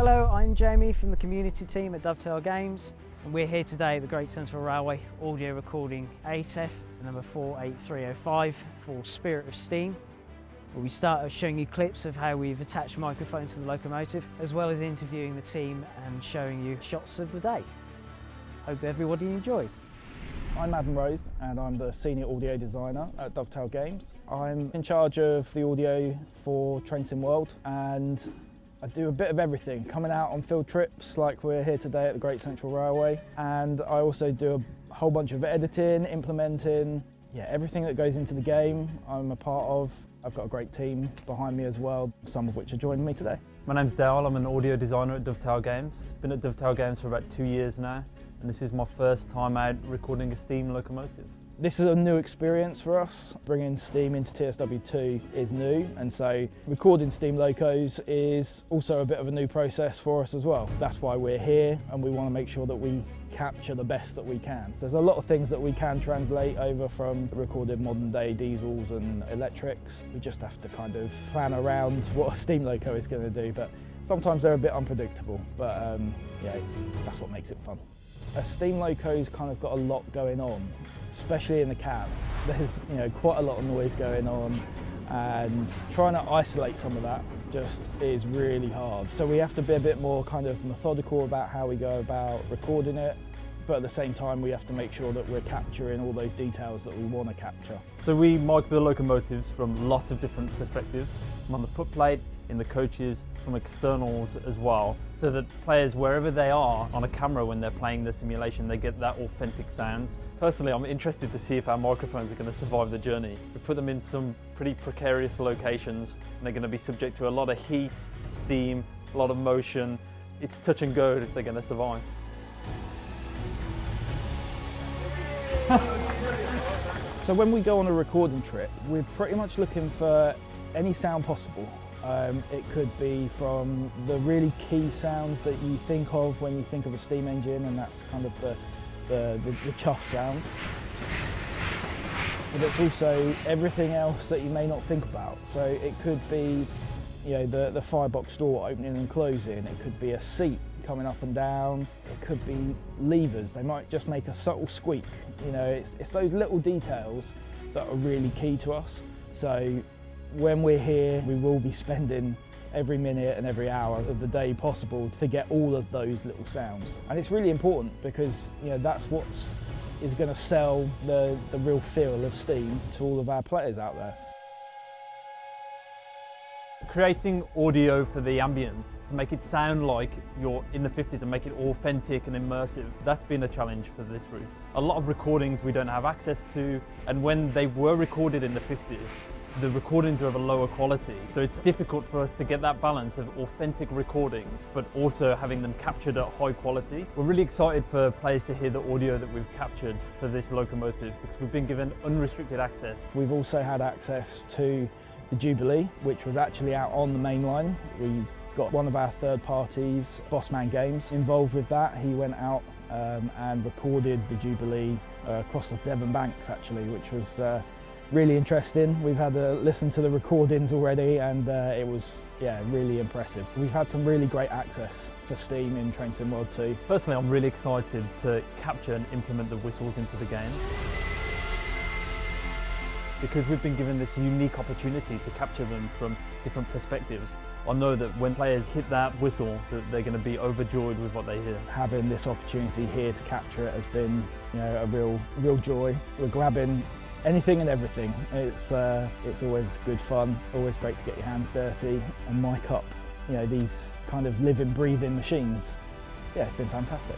Hello, I'm Jamie from the community team at Dovetail Games, and we're here today at the Great Central Railway audio recording ATEF number 48305 for Spirit of Steam, where we start showing you clips of how we've attached microphones to the locomotive, as well as interviewing the team and showing you shots of the day. Hope everybody enjoys. I'm Adam Rose and I'm the Senior Audio Designer at Dovetail Games. I'm in charge of the audio for Train Sim World, and I do a bit of everything, coming out on field trips like we're here today at the Great Central Railway, and I also do a whole bunch of editing, implementing, everything that goes into the game I'm a part of. I've got a great team behind me as well, some of which are joining me today. My name's Dale, I'm an audio designer at Dovetail Games. Been at Dovetail Games for about 2 years now, and this is my first time out recording a steam locomotive. This is a new experience for us. Bringing steam into TSW2 is new, and so recording steam locos is also a bit of a new process for us as well. That's why we're here, and we want to make sure that we capture the best that we can. There's a lot of things that we can translate over from recorded modern day diesels and electrics. We just have to kind of plan around what a steam loco is going to do, but sometimes they're a bit unpredictable, but that's what makes it fun. A steam loco's kind of got a lot going on, especially in the cab. There's quite a lot of noise going on, and trying to isolate some of that just is really hard. So we have to be a bit more kind of methodical about how we go about recording it, but at the same time we have to make sure that we're capturing all those details that we want to capture. So we mic the locomotives from lots of different perspectives, from on the footplate, in the coaches, from externals as well, so that players, wherever they are on a camera when they're playing the simulation, they get that authentic sounds. Personally, I'm interested to see if our microphones are going to survive the journey. We put them in some pretty precarious locations, and they're going to be subject to a lot of heat, steam, a lot of motion. It's touch and go if they're going to survive. So when we go on a recording trip, we're pretty much looking for any sound possible. It could be from the really key sounds that you think of when you think of a steam engine, and that's kind of the chuff sound. But it's also everything else that you may not think about. So it could be the firebox door opening and closing. It could be a seat coming up and down. It could be levers. They might just make a subtle squeak. It's those little details that are really key to us. So when we're here, we will be spending every minute and every hour of the day possible to get all of those little sounds. And it's really important because that's what is going to sell the real feel of steam to all of our players out there. Creating audio for the ambience to make it sound like you're in the 50s and make it authentic and immersive, that's been a challenge for this route. A lot of recordings we don't have access to, and when they were recorded in the 50s, the recordings are of a lower quality, so it's difficult for us to get that balance of authentic recordings but also having them captured at high quality. We're really excited for players to hear the audio that we've captured for this locomotive because we've been given unrestricted access. We've also had access to the Jubilee, which was actually out on the main line. We got one of our third parties, Bossman Games, involved with that. He went out and recorded the Jubilee across the Devon Banks actually, which was really interesting. We've had a listen to the recordings already, and it was really impressive. We've had some really great access for steam in Train Sim World 2. Personally, I'm really excited to capture and implement the whistles into the game, because we've been given this unique opportunity to capture them from different perspectives. I know that when players hit that whistle, that they're going to be overjoyed with what they hear. Having this opportunity here to capture it has been a real joy. We're grabbing anything and everything. It's always good fun, always great to get your hands dirty and mic up these kind of living, breathing machines. Yeah, it's been fantastic.